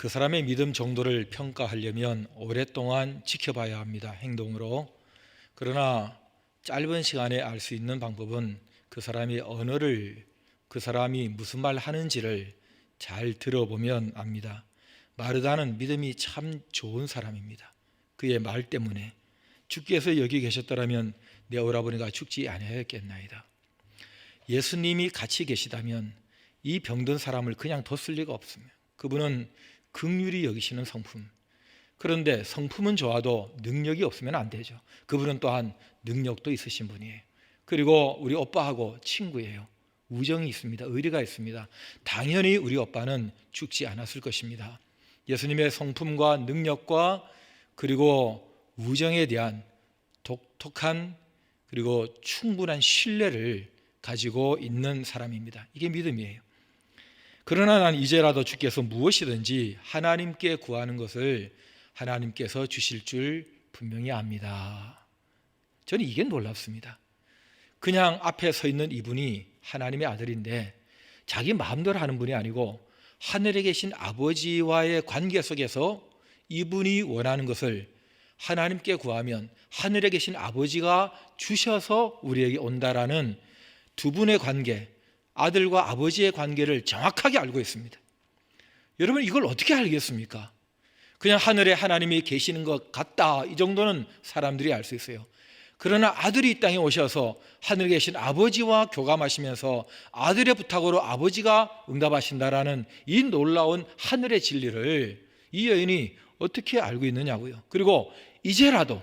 그 사람의 믿음 정도를 평가하려면 오랫동안 지켜봐야 합니다. 행동으로. 그러나 짧은 시간에 알 수 있는 방법은 그 사람의 언어를, 그 사람이 무슨 말 하는지를 잘 들어보면 압니다. 마르다는 믿음이 참 좋은 사람입니다. 그의 말 때문에 주께서 여기 계셨더라면 내 오라버니가 죽지 아니하였겠나이다. 예수님이 같이 계시다면 이 병든 사람을 그냥 뒀을 리가 없습니다. 그분은 긍휼히 여기시는 성품. 그런데 성품은 좋아도 능력이 없으면 안 되죠. 그분은 또한 능력도 있으신 분이에요. 그리고 우리 오빠하고 친구예요. 우정이 있습니다. 의리가 있습니다. 당연히 우리 오빠는 죽지 않았을 것입니다. 예수님의 성품과 능력과 그리고 우정에 대한 독특한 그리고 충분한 신뢰를 가지고 있는 사람입니다. 이게 믿음이에요. 그러나 난 이제라도 주께서 무엇이든지 하나님께 구하는 것을 하나님께서 주실 줄 분명히 압니다. 저는 이게 놀랍습니다. 그냥 앞에 서 있는 이분이 하나님의 아들인데 자기 마음대로 하는 분이 아니고 하늘에 계신 아버지와의 관계 속에서 이분이 원하는 것을 하나님께 구하면 하늘에 계신 아버지가 주셔서 우리에게 온다라는 두 분의 관계, 아들과 아버지의 관계를 정확하게 알고 있습니다. 여러분, 이걸 어떻게 알겠습니까? 그냥 하늘에 하나님이 계시는 것 같다, 이 정도는 사람들이 알 수 있어요. 그러나 아들이 이 땅에 오셔서 하늘에 계신 아버지와 교감하시면서 아들의 부탁으로 아버지가 응답하신다라는 이 놀라운 하늘의 진리를 이 여인이 어떻게 알고 있느냐고요. 그리고 이제라도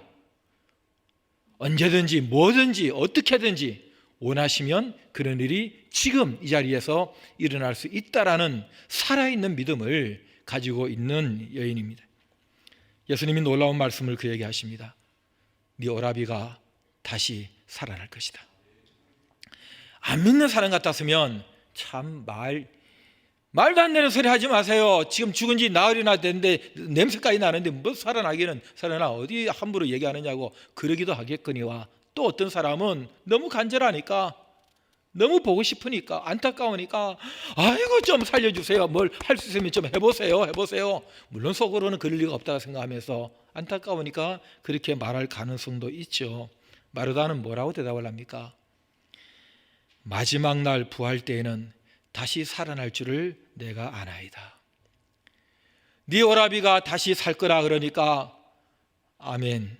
언제든지 뭐든지 어떻게든지 원하시면 그런 일이 지금 이 자리에서 일어날 수 있다라는 살아있는 믿음을 가지고 있는 여인입니다. 예수님이 놀라운 말씀을 그에게 하십니다. 네 오라비가 다시 살아날 것이다. 안 믿는 사람 같았으면 참 말도 안 되는 소리 하지 마세요. 지금 죽은 지 나흘이나 됐는데 냄새까지 나는데 뭐 살아나기는 살아나 어디 함부로 얘기하느냐고 그러기도 하겠거니와, 또 어떤 사람은 너무 간절하니까, 너무 보고 싶으니까, 안타까우니까 아이고 좀 살려주세요, 뭘 할 수 있으면 좀 해보세요. 물론 속으로는 그럴 리가 없다고 생각하면서 안타까우니까 그렇게 말할 가능성도 있죠. 마르다는 뭐라고 대답을 합니까? 마지막 날 부활 때에는 다시 살아날 줄을 내가 아나이다. 네 오라비가 다시 살 거라 그러니까 아멘,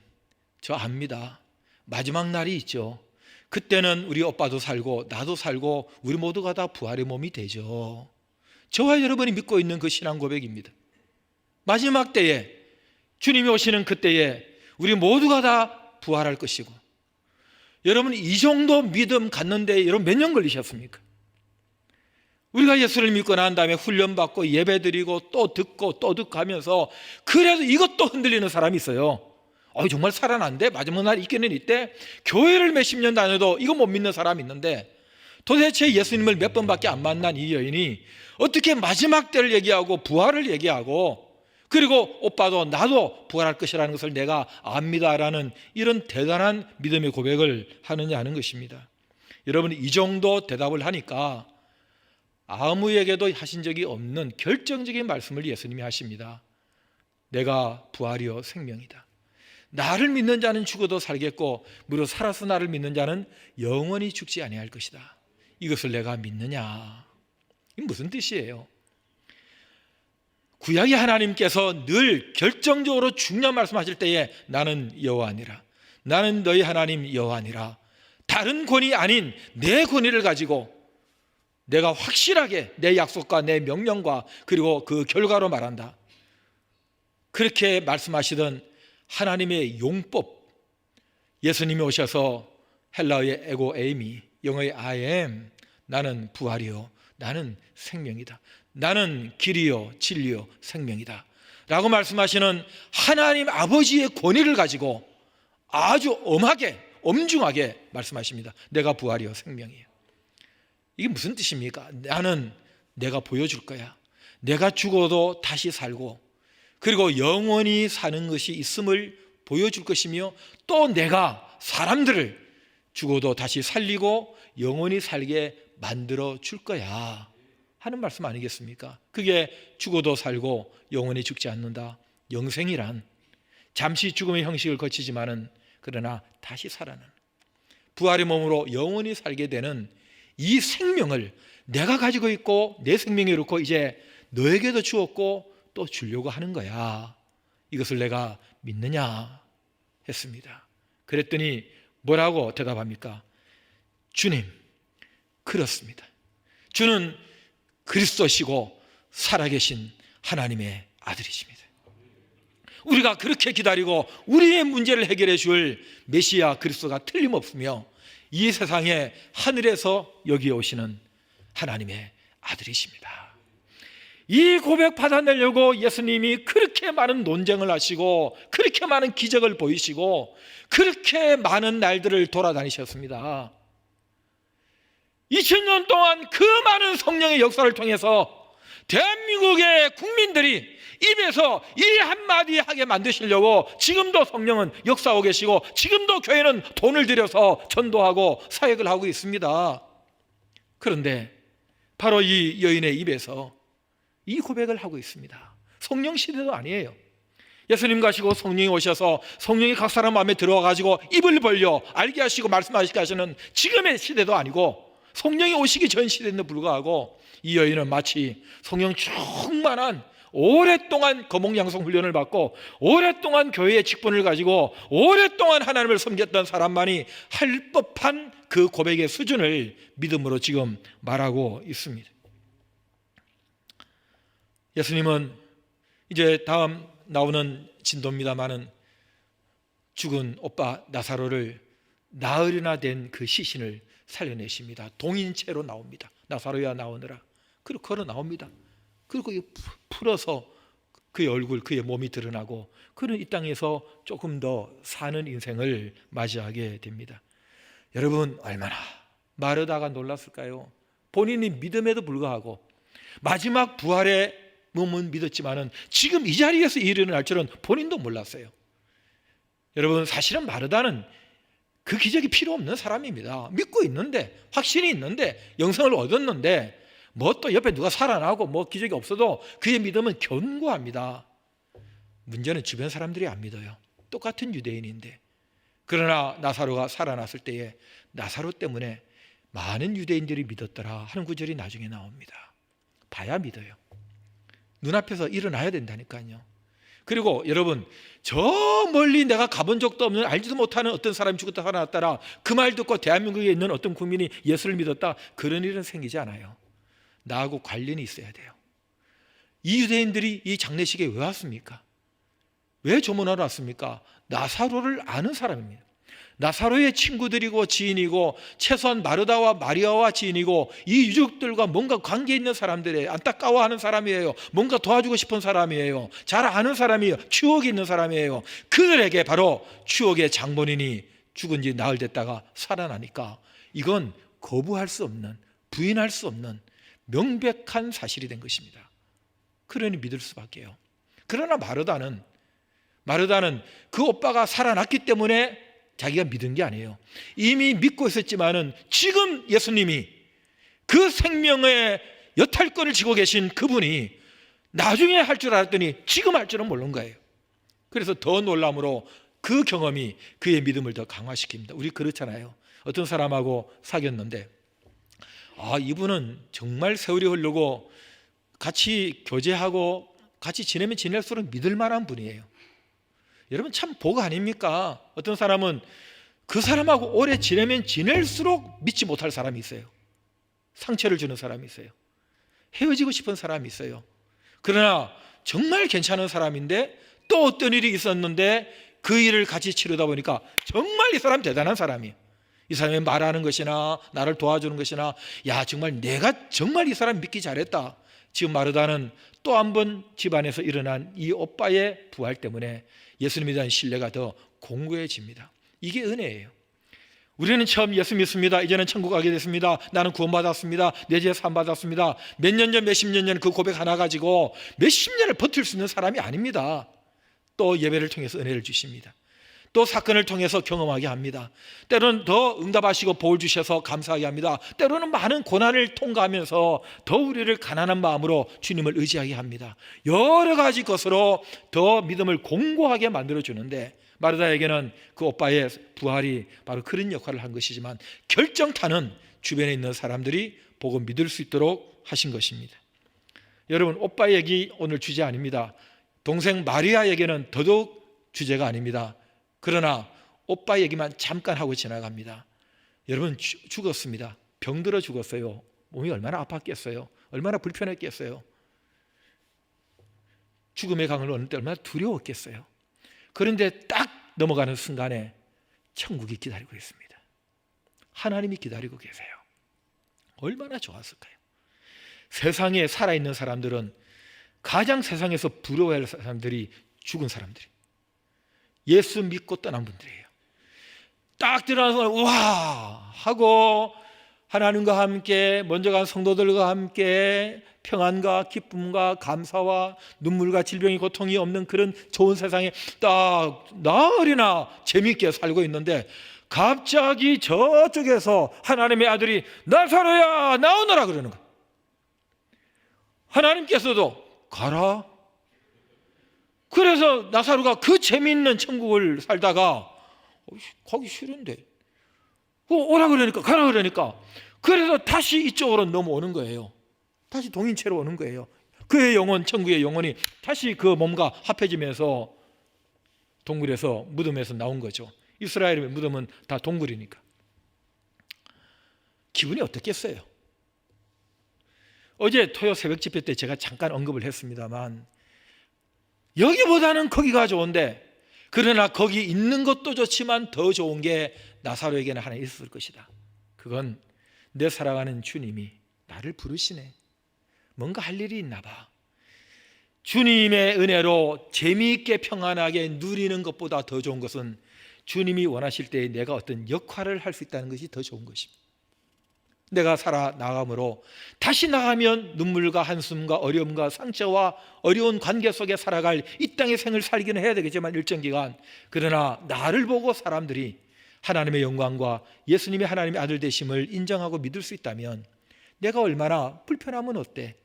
저 압니다. 마지막 날이 있죠. 그때는 우리 오빠도 살고 나도 살고 우리 모두가 다 부활의 몸이 되죠. 저와 여러분이 믿고 있는 그 신앙 고백입니다. 마지막 때에, 주님이 오시는 그때에 우리 모두가 다 부활할 것이고, 여러분 이 정도 믿음 갖는데 여러분 몇 년 걸리셨습니까? 우리가 예수를 믿고 난 다음에 훈련받고 예배드리고 또 듣고 하면서 그래도 이것도 흔들리는 사람이 있어요. 정말 살아난대? 마지막 날 있기는 있대? 교회를 몇십 년 다녀도 이거 못 믿는 사람이 있는데, 도대체 예수님을 몇 번밖에 안 만난 이 여인이 어떻게 마지막 때를 얘기하고 부활을 얘기하고, 그리고 오빠도 나도 부활할 것이라는 것을 내가 압니다라는 이런 대단한 믿음의 고백을 하느냐 하는 것입니다. 여러분, 이 정도 대답을 하니까 아무에게도 하신 적이 없는 결정적인 말씀을 예수님이 하십니다. 내가 부활이요 생명이다. 나를 믿는 자는 죽어도 살겠고 무릇 살아서 나를 믿는 자는 영원히 죽지 아니할 것이다. 이것을 내가 믿느냐? 이게 무슨 뜻이에요? 구약의 하나님께서 늘 결정적으로 중요한 말씀하실 때에 나는 여호와니라, 나는 너희 하나님 여호와니라, 다른 권위 아닌 내 권위를 가지고 내가 확실하게 내 약속과 내 명령과 그리고 그 결과로 말한다. 그렇게 말씀하시던 하나님의 용법, 예수님이 오셔서 헬라어의 에고 에이미, 영어의 I am, 나는 부활이요 나는 생명이다, 나는 길이요 진리요 생명이다 라고 말씀하시는 하나님 아버지의 권위를 가지고 아주 엄중하게 말씀하십니다. 내가 부활이요 생명이에요. 이게 무슨 뜻입니까? 나는 내가 보여줄 거야. 내가 죽어도 다시 살고 그리고 영원히 사는 것이 있음을 보여줄 것이며, 또 내가 사람들을 죽어도 다시 살리고 영원히 살게 만들어 줄 거야. 하는 말씀 아니겠습니까? 그게 죽어도 살고 영원히 죽지 않는다. 영생이란 잠시 죽음의 형식을 거치지만은 그러나 다시 살아나는 부활의 몸으로 영원히 살게 되는 이 생명을 내가 가지고 있고 내 생명에 놓고 이제 너에게도 주었고 또 주려고 하는 거야. 이것을 내가 믿느냐 했습니다. 그랬더니 뭐라고 대답합니까? 주님, 그렇습니다. 주는 그리스도시고 살아계신 하나님의 아들이십니다. 우리가 그렇게 기다리고 우리의 문제를 해결해 줄 메시아 그리스도가 틀림없으며 이 세상에 하늘에서 여기 오시는 하나님의 아들이십니다. 이 고백 받아내려고 예수님이 그렇게 많은 논쟁을 하시고 그렇게 많은 기적을 보이시고 그렇게 많은 날들을 돌아다니셨습니다. 2000년 동안 그 많은 성령의 역사를 통해서 대한민국의 국민들이 입에서 이 한마디 하게 만드시려고 지금도 성령은 역사하고 계시고 지금도 교회는 돈을 들여서 전도하고 사역을 하고 있습니다. 그런데 바로 이 여인의 입에서 이 고백을 하고 있습니다. 성령 시대도 아니에요. 예수님 가시고 성령이 오셔서 성령이 각 사람 마음에 들어와가지고 입을 벌려 알게 하시고 말씀하시게 하시는 지금의 시대도 아니고 성령이 오시기 전 시대에도 불구하고 이 여인은 마치 성령 충만한 오랫동안 거목양성 훈련을 받고 오랫동안 교회의 직분을 가지고 오랫동안 하나님을 섬겼던 사람만이 할 법한 그 고백의 수준을 믿음으로 지금 말하고 있습니다. 예수님은 이제 다음 나오는 진도입니다마는 죽은 오빠 나사로를 나으리나 된 그 시신을 살려내십니다. 동인체로 나옵니다. 나사로야 나오느라. 그리고 걸어 나옵니다. 그리고 풀어서 그의 얼굴, 그의 몸이 드러나고 그는 이 땅에서 조금 더 사는 인생을 맞이하게 됩니다. 여러분 얼마나 마르다가 놀랐을까요? 본인이 믿음에도 불구하고 마지막 부활의 몸은 믿었지만은 지금 이 자리에서 일어날 줄은 본인도 몰랐어요. 여러분 사실은 마르다는 그 기적이 필요 없는 사람입니다. 믿고 있는데 확신이 있는데 영생을 얻었는데 뭐 또 옆에 누가 살아나고 뭐 기적이 없어도 그의 믿음은 견고합니다. 문제는 주변 사람들이 안 믿어요. 똑같은 유대인인데. 그러나 나사로가 살아났을 때에 나사로 때문에 많은 유대인들이 믿었더라 하는 구절이 나중에 나옵니다. 봐야 믿어요. 눈앞에서 일어나야 된다니까요. 그리고 여러분 저 멀리 내가 가본 적도 없는 알지도 못하는 어떤 사람이 죽었다 살아났다라 그 말 듣고 대한민국에 있는 어떤 국민이 예수를 믿었다 그런 일은 생기지 않아요. 나하고 관련이 있어야 돼요. 이 유대인들이 이 장례식에 왜 왔습니까? 왜 조문하러 왔습니까? 나사로를 아는 사람입니다. 나사로의 친구들이고 지인이고 최소한 마르다와 마리아와 지인이고 이 유족들과 뭔가 관계 있는 사람들이에요. 안타까워하는 사람이에요. 뭔가 도와주고 싶은 사람이에요. 잘 아는 사람이에요. 추억이 있는 사람이에요. 그들에게 바로 추억의 장본인이 죽은 지 나흘 됐다가 살아나니까 이건 거부할 수 없는, 부인할 수 없는 명백한 사실이 된 것입니다. 그러니 믿을 수밖에요. 그러나 마르다는 그 오빠가 살아났기 때문에 자기가 믿은 게 아니에요. 이미 믿고 있었지만은 지금 예수님이 그 생명의 여탈권을 쥐고 계신 그분이 나중에 할 줄 알았더니 지금 할 줄은 모르는 거예요. 그래서 더 놀람으로 그 경험이 그의 믿음을 더 강화시킵니다. 우리 그렇잖아요. 어떤 사람하고 사귀었는데 이분은 정말 세월이 흐르고 같이 교제하고 같이 지내면 지낼수록 믿을 만한 분이에요. 여러분 참 복 아닙니까? 어떤 사람은 그 사람하고 오래 지내면 지낼수록 믿지 못할 사람이 있어요. 상처를 주는 사람이 있어요. 헤어지고 싶은 사람이 있어요. 그러나 정말 괜찮은 사람인데 또 어떤 일이 있었는데 그 일을 같이 치르다 보니까 정말 이 사람 대단한 사람이에요. 이 사람이 말하는 것이나 나를 도와주는 것이나 정말 내가 정말 이 사람 믿기 잘했다. 지금 마르다는 또 한 번 집안에서 일어난 이 오빠의 부활 때문에 예수님에 대한 신뢰가 더 공고해집니다. 이게 은혜예요. 우리는 처음 예수 믿습니다. 이제는 천국 가게 됐습니다. 나는 구원받았습니다. 내 죄 사함받았습니다. 몇 년 전, 몇십 년 전 그 고백 하나 가지고 몇십 년을 버틸 수 있는 사람이 아닙니다. 또 예배를 통해서 은혜를 주십니다. 또 사건을 통해서 경험하게 합니다. 때로는 더 응답하시고 복을 주셔서 감사하게 합니다. 때로는 많은 고난을 통과하면서 더 우리를 가난한 마음으로 주님을 의지하게 합니다. 여러 가지 것으로 더 믿음을 공고하게 만들어주는데, 마르다에게는 그 오빠의 부활이 바로 그런 역할을 한 것이지만, 결정타는 주변에 있는 사람들이 보고 믿을 수 있도록 하신 것입니다. 여러분, 오빠 얘기 오늘 주제 아닙니다. 동생 마리아에게는 더더욱 주제가 아닙니다. 그러나 오빠 얘기만 잠깐 하고 지나갑니다. 여러분, 죽었습니다. 병들어 죽었어요. 몸이 얼마나 아팠겠어요. 얼마나 불편했겠어요. 죽음의 강을 얻을 때 얼마나 두려웠겠어요. 그런데 딱 넘어가는 순간에 천국이 기다리고 있습니다. 하나님이 기다리고 계세요. 얼마나 좋았을까요? 세상에 살아있는 사람들은 가장 세상에서 부러워할 사람들이 죽은 사람들이, 예수 믿고 떠난 분들이에요. 딱 들어가서 와 하고 하나님과 함께 먼저 간 성도들과 함께 평안과 기쁨과 감사와 눈물과 질병이 고통이 없는 그런 좋은 세상에 딱 나으리나 재미있게 살고 있는데, 갑자기 저쪽에서 하나님의 아들이 나사로야 나오너라 그러는 거예요. 하나님께서도 가라. 그래서 나사로가 그 재미있는 천국을 살다가 가기 싫은데 오라 그러니까, 가라 그러니까, 그래서 다시 이쪽으로 넘어오는 거예요. 다시 동인체로 오는 거예요. 그의 영혼, 천국의 영혼이 다시 그 몸과 합해지면서 동굴에서, 무덤에서 나온 거죠. 이스라엘의 무덤은 다 동굴이니까. 기분이 어떻겠어요? 어제 토요 새벽 집회 때 제가 잠깐 언급을 했습니다만, 여기보다는 거기가 좋은데, 그러나 거기 있는 것도 좋지만 더 좋은 게 나사로에게는 하나 있을 것이다. 그건 내 사랑하는 주님이 나를 부르시네. 뭔가 할 일이 있나 봐. 주님의 은혜로 재미있게 평안하게 누리는 것보다 더 좋은 것은 주님이 원하실 때 내가 어떤 역할을 할 수 있다는 것이 더 좋은 것입니다. 내가 살아나감으로, 다시 나가면 눈물과 한숨과 어려움과 상처와 어려운 관계 속에 살아갈 이 땅의 생을 살기는 해야 되겠지만 일정 기간, 그러나 나를 보고 사람들이 하나님의 영광과 예수님의 하나님의 아들 되심을 인정하고 믿을 수 있다면, 내가 얼마나 불편하면 어때?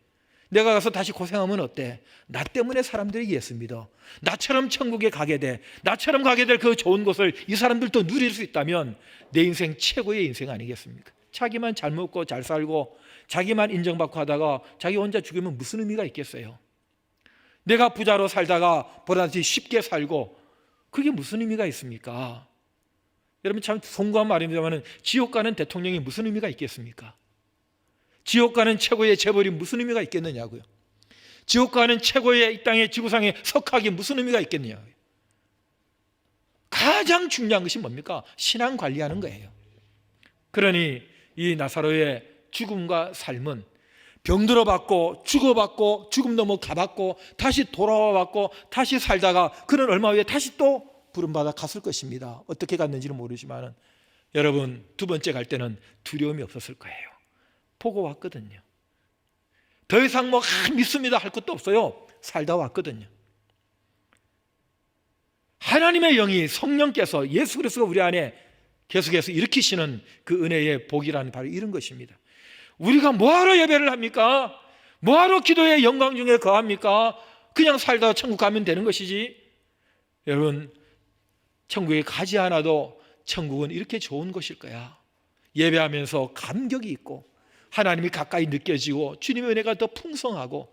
내가 가서 다시 고생하면 어때? 나 때문에 사람들이 예수 믿어. 나처럼 천국에 가게 돼. 나처럼 가게 될 그 좋은 것을 이 사람들도 누릴 수 있다면 내 인생 최고의 인생 아니겠습니까? 자기만 잘 먹고 잘 살고 자기만 인정받고 하다가 자기 혼자 죽으면 무슨 의미가 있겠어요? 내가 부자로 살다가 보다시 쉽게 살고 그게 무슨 의미가 있습니까? 여러분, 참 송구한 말입니다만 지옥 가는 대통령이 무슨 의미가 있겠습니까? 지옥 가는 최고의 재벌이 무슨 의미가 있겠느냐고요. 지옥 가는 최고의 이 땅의 지구상의 석학이 무슨 의미가 있겠느냐고요. 가장 중요한 것이 뭡니까? 신앙 관리하는 거예요. 그러니 이 나사로의 죽음과 삶은 병들어 받고 죽어받고 죽음 넘어 가받고 다시 돌아와 받고 다시 살다가 그는 얼마 후에 다시 또 부름받아 갔을 것입니다. 어떻게 갔는지는 모르지만 여러분, 두 번째 갈 때는 두려움이 없었을 거예요. 보고 왔거든요. 더 이상 믿습니다 할 것도 없어요. 살다 왔거든요. 하나님의 영이, 성령께서, 예수 그리스도가 우리 안에 계속해서 일으키시는 그 은혜의 복이라는 바로 이런 것입니다. 우리가 뭐하러 예배를 합니까? 뭐하러 기도의 영광 중에 거합니까? 그냥 살다 천국 가면 되는 것이지. 여러분, 천국에 가지 않아도 천국은 이렇게 좋은 곳일 거야. 예배하면서 감격이 있고 하나님이 가까이 느껴지고 주님의 은혜가 더 풍성하고,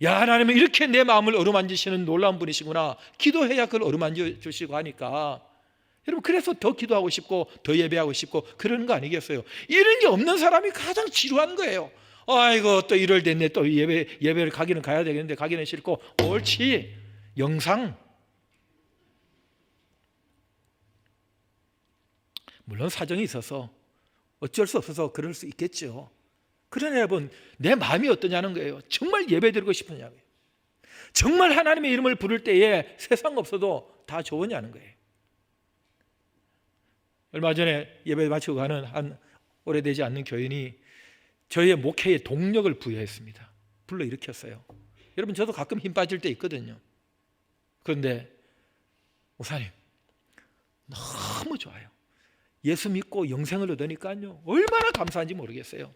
야, 하나님은 이렇게 내 마음을 어루만지시는 놀라운 분이시구나. 기도해야 그걸 어루만져 주시고 하니까 여러분, 그래서 더 기도하고 싶고 더 예배하고 싶고 그러는 거 아니겠어요? 이런 게 없는 사람이 가장 지루한 거예요. 아이고, 또 1월 됐네. 또 예배를 가기는 가야 되겠는데 가기는 싫고. 옳지, 영상. 물론 사정이 있어서 어쩔 수 없어서 그럴 수 있겠죠. 그러나 여러분, 내 마음이 어떠냐는 거예요. 정말 예배드리고 싶으냐고요. 정말 하나님의 이름을 부를 때에 세상 없어도 다 좋으냐는 거예요. 얼마 전에 예배 마치고 가는 한 오래되지 않는 교인이 저희의 목회에 동력을 부여했습니다. 불러일으켰어요. 여러분, 저도 가끔 힘 빠질 때 있거든요. 그런데 목사님, 너무 좋아요. 예수 믿고 영생을 얻으니까요, 얼마나 감사한지 모르겠어요.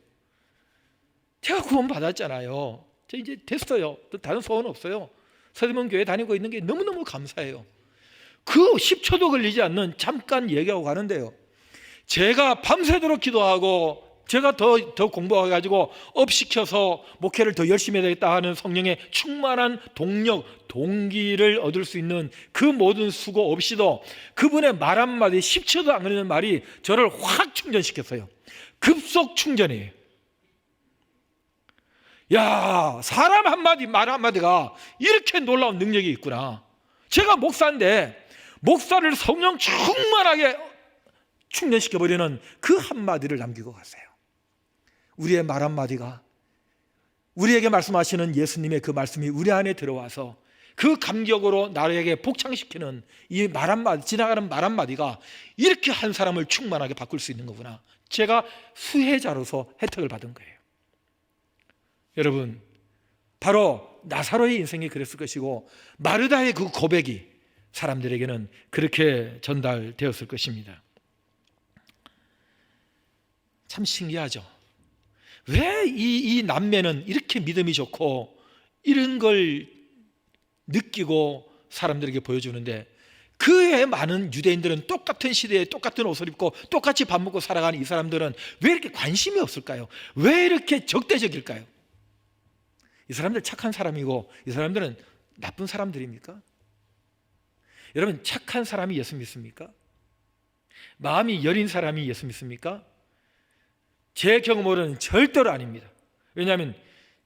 제가 구원 받았잖아요. 저 이제 됐어요. 또 다른 소원 없어요. 서대문 교회 다니고 있는 게 너무너무 감사해요. 그 10초도 걸리지 않는 잠깐 얘기하고 가는데요, 제가 밤새도록 기도하고 제가 더 공부해가지고 업시켜서 목회를 더 열심히 해야 되겠다 하는 성령의 충만한 동력, 동기를 얻을 수 있는 그 모든 수고 없이도 그분의 말 한마디, 10초도 안 걸리는 말이 저를 확 충전시켰어요. 급속 충전이에요. 야, 사람 한마디, 말 한마디가 이렇게 놀라운 능력이 있구나. 제가 목사인데 목사를 성령 충만하게 충전시켜버리는 그 한마디를 남기고 갔어요. 우리의 말 한마디가, 우리에게 말씀하시는 예수님의 그 말씀이 우리 안에 들어와서 그 감격으로 나에게 복창시키는 이 말 한마디, 지나가는 말 한마디가 이렇게 한 사람을 충만하게 바꿀 수 있는 거구나. 제가 수혜자로서 혜택을 받은 거예요. 여러분, 바로 나사로의 인생이 그랬을 것이고 마르다의 그 고백이 사람들에게는 그렇게 전달되었을 것입니다. 참 신기하죠. 왜 이 남매는 이렇게 믿음이 좋고 이런 걸 느끼고 사람들에게 보여주는데, 그 외에 많은 유대인들은 똑같은 시대에 똑같은 옷을 입고 똑같이 밥 먹고 살아가는 이 사람들은 왜 이렇게 관심이 없을까요? 왜 이렇게 적대적일까요? 이 사람들 착한 사람이고 이 사람들은 나쁜 사람들입니까? 여러분, 착한 사람이 예수 믿습니까? 마음이 여린 사람이 예수 믿습니까? 제 경험으로는 절대로 아닙니다. 왜냐하면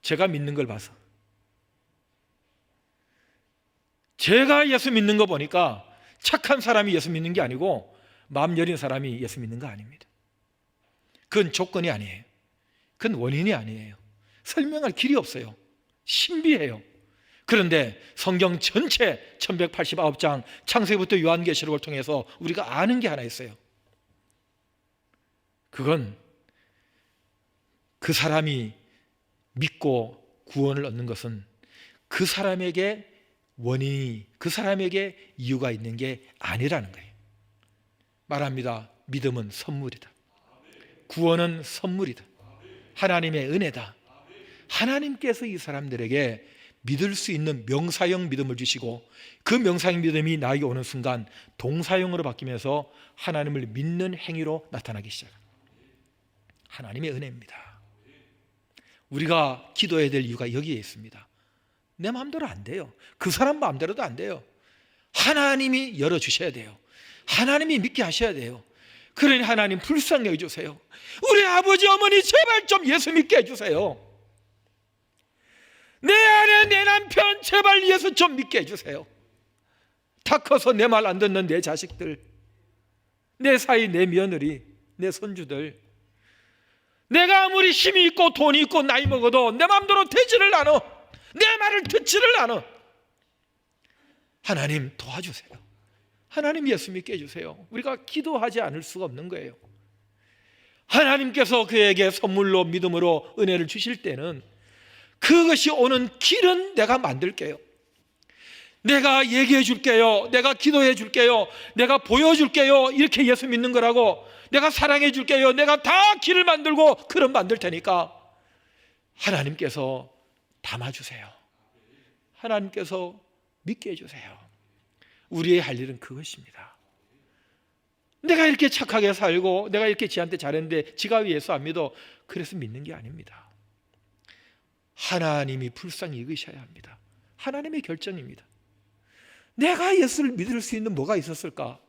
제가 믿는 걸 봐서, 제가 예수 믿는 거 보니까 착한 사람이 예수 믿는 게 아니고 마음 여린 사람이 예수 믿는 거 아닙니다. 그건 조건이 아니에요. 그건 원인이 아니에요. 설명할 길이 없어요. 신비해요. 그런데 성경 전체 1189장 창세기부터 요한계시록을 통해서 우리가 아는 게 하나 있어요. 그건 그 사람이 믿고 구원을 얻는 것은 그 사람에게 원인이, 그 사람에게 이유가 있는 게 아니라는 거예요. 말합니다. 믿음은 선물이다. 구원은 선물이다. 하나님의 은혜다. 하나님께서 이 사람들에게 믿을 수 있는 명사형 믿음을 주시고, 그 명사형 믿음이 나에게 오는 순간 동사형으로 바뀌면서 하나님을 믿는 행위로 나타나기 시작합니다. 하나님의 은혜입니다. 우리가 기도해야 될 이유가 여기에 있습니다. 내 마음대로 안 돼요. 그 사람 마음대로도 안 돼요. 하나님이 열어주셔야 돼요. 하나님이 믿게 하셔야 돼요. 그러니 하나님 불쌍히 여겨주세요. 우리 아버지 어머니 제발 좀 예수 믿게 해주세요. 내 아내 내 남편 제발 예수 좀 믿게 해주세요. 다 커서 내 말 안 듣는 내 자식들, 내 사이 내 며느리, 내 손주들, 내가 아무리 힘이 있고 돈이 있고 나이 먹어도 내 마음대로 되지를 않아. 내 말을 듣지를 않아. 하나님 도와주세요. 하나님 예수 믿게 해주세요. 우리가 기도하지 않을 수가 없는 거예요. 하나님께서 그에게 선물로 믿음으로 은혜를 주실 때는 그것이 오는 길은 내가 만들게요. 내가 얘기해 줄게요. 내가 기도해 줄게요. 내가 보여줄게요. 이렇게 예수 믿는 거라고. 내가 사랑해 줄게요. 내가 다 길을 만들고 그런 만들 테니까 하나님께서 담아주세요. 하나님께서 믿게 해주세요. 우리의 할 일은 그것입니다. 내가 이렇게 착하게 살고 내가 이렇게 지한테 잘했는데 지가 왜 예수 안 믿어? 그래서 믿는 게 아닙니다. 하나님이 불쌍히 여기셔야 합니다. 하나님의 결정입니다. 내가 예수를 믿을 수 있는 뭐가 있었을까?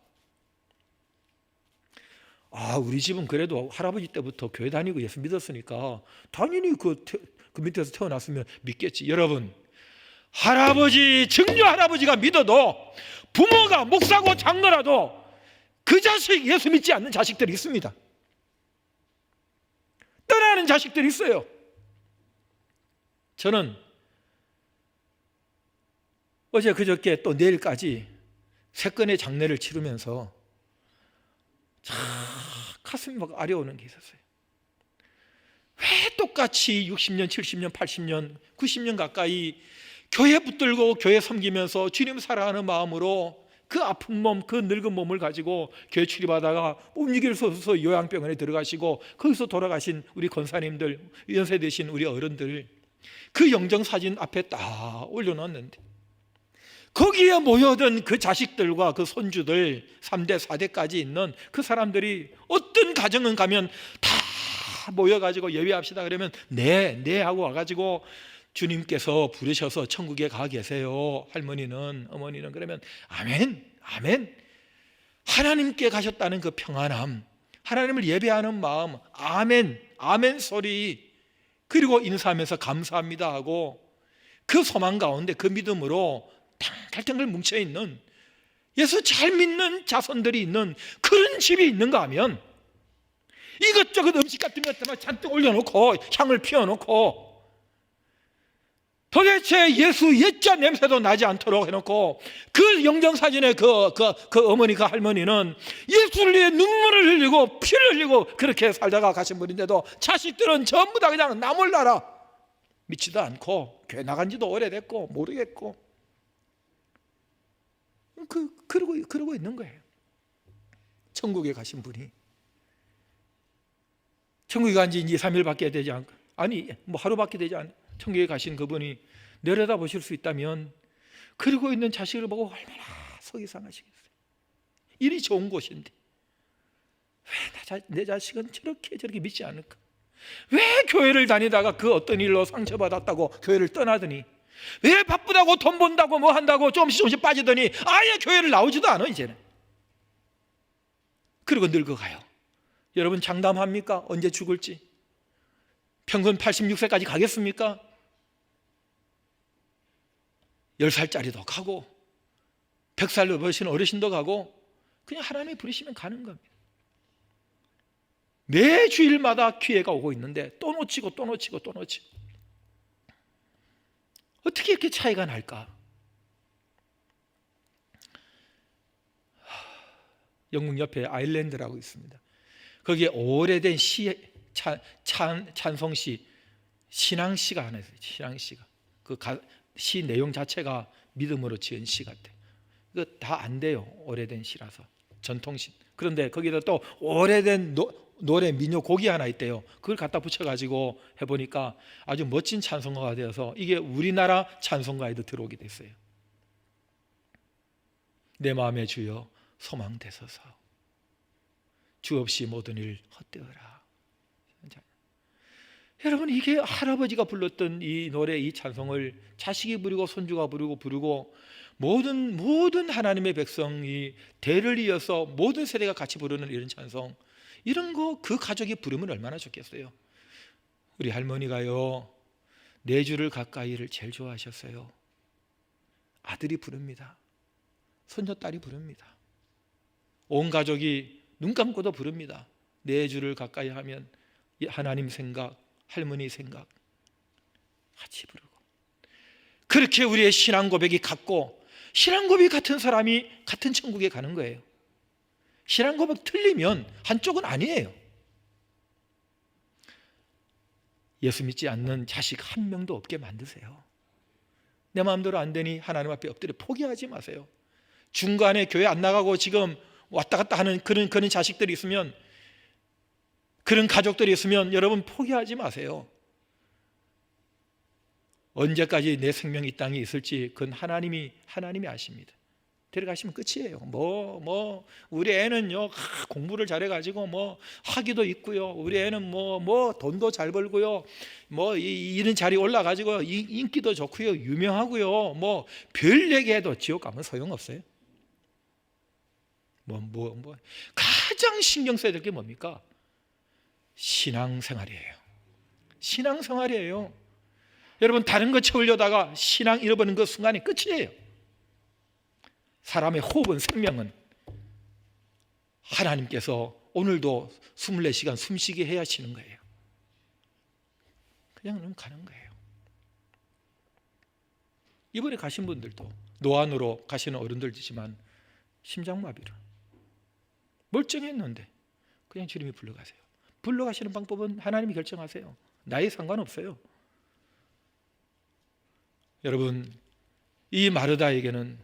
우리 집은 그래도 할아버지 때부터 교회 다니고 예수 믿었으니까 당연히 그 밑에서 태어났으면 믿겠지. 여러분, 할아버지, 증조 할아버지가 믿어도 부모가 목사고 장로라도 그 자식 예수 믿지 않는 자식들이 있습니다. 떠나는 자식들이 있어요. 저는 어제 그저께 또 내일까지 3건의 장례를 치르면서 참 가슴이 막 아려오는 게 있었어요. 왜 똑같이 60년, 70년, 80년, 90년 가까이 교회 붙들고 교회 섬기면서 주님 사랑하는 마음으로 그 아픈 몸, 그 늙은 몸을 가지고 교회 출입하다가 움직일 수 없어서 요양병원에 들어가시고 거기서 돌아가신 우리 권사님들, 연세 되신 우리 어른들, 그 영정사진 앞에 딱 올려놨는데 거기에 모여든 그 자식들과 그 손주들 3대 4대까지 있는 그 사람들이 어떤 가정은 가면 다 모여가지고 예배합시다 그러면 네 하고 와가지고 주님께서 부르셔서 천국에 가 계세요. 할머니는, 어머니는 그러면 아멘, 아멘. 하나님께 가셨다는 그 평안함, 하나님을 예배하는 마음, 아멘, 아멘 소리, 그리고 인사하면서 감사합니다 하고 그 소망 가운데 그 믿음으로 탱글탱글 뭉쳐있는 예수 잘 믿는 자손들이 있는 그런 집이 있는가 하면 이것저것 음식 같은 것들만 잔뜩 올려놓고 향을 피워놓고 도대체 예수 옛자 냄새도 나지 않도록 해놓고 그 영정사진의 그 어머니, 그 할머니는 예수를 위해 눈물을 흘리고 피를 흘리고 그렇게 살다가 가신 분인데도 자식들은 전부 다 그냥 나 몰라라 믿지도 않고 교회 나간 지도 오래됐고 모르겠고 그러고 있는 거예요. 천국에 가신 분이 천국에 간 지 2, 3일밖에 되지 않고 하루밖에 되지 않고 천국에 가신 그분이 내려다 보실 수 있다면 그러고 있는 자식을 보고 얼마나 속이 상하시겠어요. 일이 좋은 곳인데 왜 내 자식은 저렇게 믿지 않을까? 왜 교회를 다니다가 그 어떤 일로 상처받았다고 교회를 떠나더니 왜 바쁘다고 돈 번다고 뭐 한다고 조금씩 빠지더니 아예 교회를 나오지도 않아 이제는. 그리고 늙어가요. 여러분 장담합니까? 언제 죽을지? 평균 86세까지 가겠습니까? 10살짜리도 가고 100살 넘으신 어르신도 가고 그냥 하나님이 부르시면 가는 겁니다. 매 주일마다 기회가 오고 있는데 또 놓치고 어떻게 이렇게 차이가 날까? 영국 옆에 아일랜드라고 있습니다. 거기에 오래된 찬송시, 신앙시가 하나 있어요. 신앙시가. 시 내용 자체가 믿음으로 지은 시 같아요. 이거 다 안 돼요. 오래된 시라서. 전통시. 그런데 거기다 또 오래된 노래 민요곡이 하나 있대요. 그걸 갖다 붙여가지고 해보니까 아주 멋진 찬송가가 되어서 이게 우리나라 찬송가에도 들어오게 됐어요. 내 마음의 주여 소망되소서 주 없이 모든 일 헛되어라. 여러분 이게 할아버지가 불렀던 이 노래, 이 찬송을 자식이 부르고 손주가 부르고 모든 하나님의 백성이 대를 이어서 모든 세대가 같이 부르는 이런 찬송, 이런 거 그 가족이 부르면 얼마나 좋겠어요. 우리 할머니가요 내 주를 가까이를 제일 좋아하셨어요. 아들이 부릅니다. 손녀딸이 부릅니다. 온 가족이 눈 감고도 부릅니다. 내 주를 가까이 하면 하나님 생각, 할머니 생각 같이 부르고, 그렇게 우리의 신앙 고백이 같고 신앙 고백이 같은 사람이 같은 천국에 가는 거예요. 신앙 고백 틀리면 한쪽은 아니에요. 예수 믿지 않는 자식 한 명도 없게 만드세요. 내 마음대로 안 되니 하나님 앞에 엎드려 포기하지 마세요. 중간에 교회 안 나가고 지금 왔다 갔다 하는 그런 자식들이 있으면, 그런 가족들이 있으면 여러분 포기하지 마세요. 언제까지 내 생명이 이 땅에 있을지 그건 하나님이 아십니다. 데려가시면 끝이에요. 우리 애는요 공부를 잘해가지고 학위도 있고요, 우리 애는 돈도 잘 벌고요, 이런 자리 올라가지고 인기도 좋고요, 유명하고요, 별 얘기해도 지옥 가면 소용없어요. 가장 신경 써야 될 게 뭡니까? 신앙생활이에요. 신앙생활이에요. 여러분 다른 거 채우려다가 신앙 잃어버리는 그 순간이 끝이에요. 사람의 호흡은, 생명은 하나님께서 오늘도 24시간 숨쉬게 해야 하시는 거예요. 그냥 가는 거예요. 이번에 가신 분들도 노안으로 가시는 어른들이지만 심장마비로 멀쩡했는데 그냥 주님이 불러가세요. 불러가시는 방법은 하나님이 결정하세요. 나이 상관없어요. 여러분 이 마르다에게는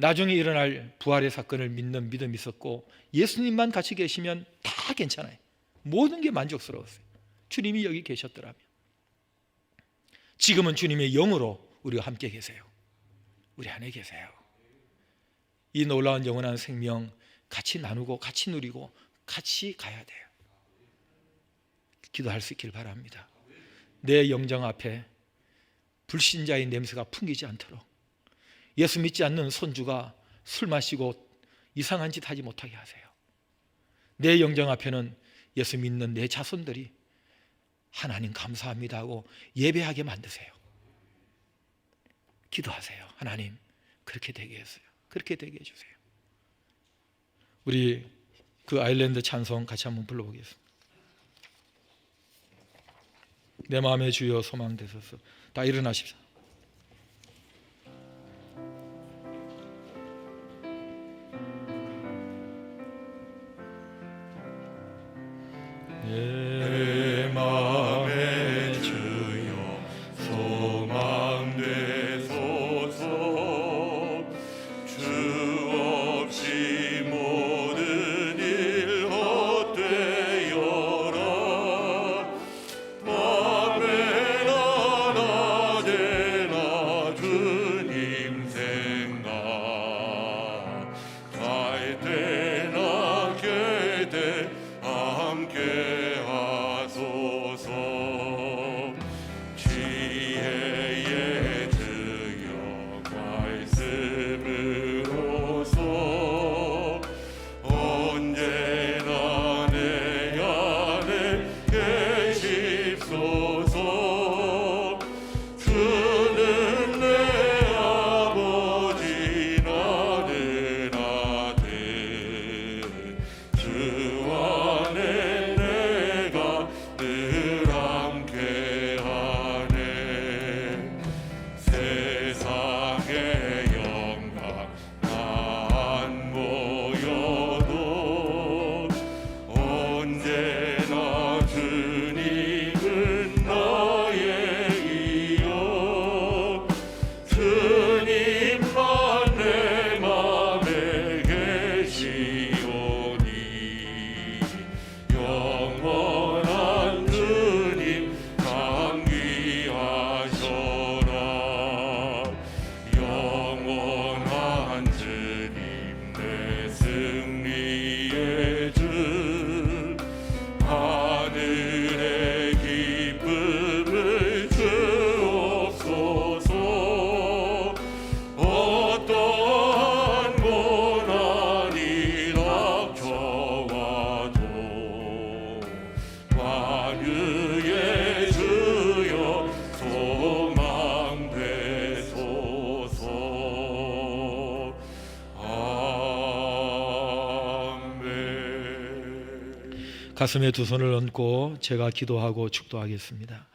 나중에 일어날 부활의 사건을 믿는 믿음이 있었고 예수님만 같이 계시면 다 괜찮아요. 모든 게 만족스러웠어요. 주님이 여기 계셨더라면. 지금은 주님의 영으로 우리와 함께 계세요. 우리 안에 계세요. 이 놀라운 영원한 생명 같이 나누고 같이 누리고 같이 가야 돼요. 기도할 수 있길 바랍니다. 내 영정 앞에 불신자의 냄새가 풍기지 않도록, 예수 믿지 않는 손주가 술 마시고 이상한 짓 하지 못하게 하세요. 내 영정 앞에는 예수 믿는 내 자손들이 하나님 감사합니다 하고 예배하게 만드세요. 기도하세요. 하나님 그렇게 되게 해주세요. 그렇게 되게 해주세요. 우리 그 아일랜드 찬송 같이 한번 불러보겠습니다. 내 마음의 주여 소망 되소서. 다 일어나십시오. 내 마음의 주여 소망 되소서. 주 없이 모든 일 헛되어라. 밤에나 낮에나 주님 생각, 갈 때나 깰 때 함께 하소서. 지혜의 주여 말씀으로서 언제나 내 안에 계십소서. 주는 내 아버지 나는 아들, 주 안에 내가 늘 함께하네. 세상의 영광 안 보여도 언제나 주님은 나의 이요. 주님만 내 맘에 계시오니 영원한 주님 감기하셔라. 영원한 주님 내 승리의 주, 하늘의 기쁨을 주옵소서. 어떠한 고난이 닥쳐와도 만유의 주여 소망 되소서. 아멘. 가슴에 두 손을 얹고 제가 기도하고 축도하겠습니다.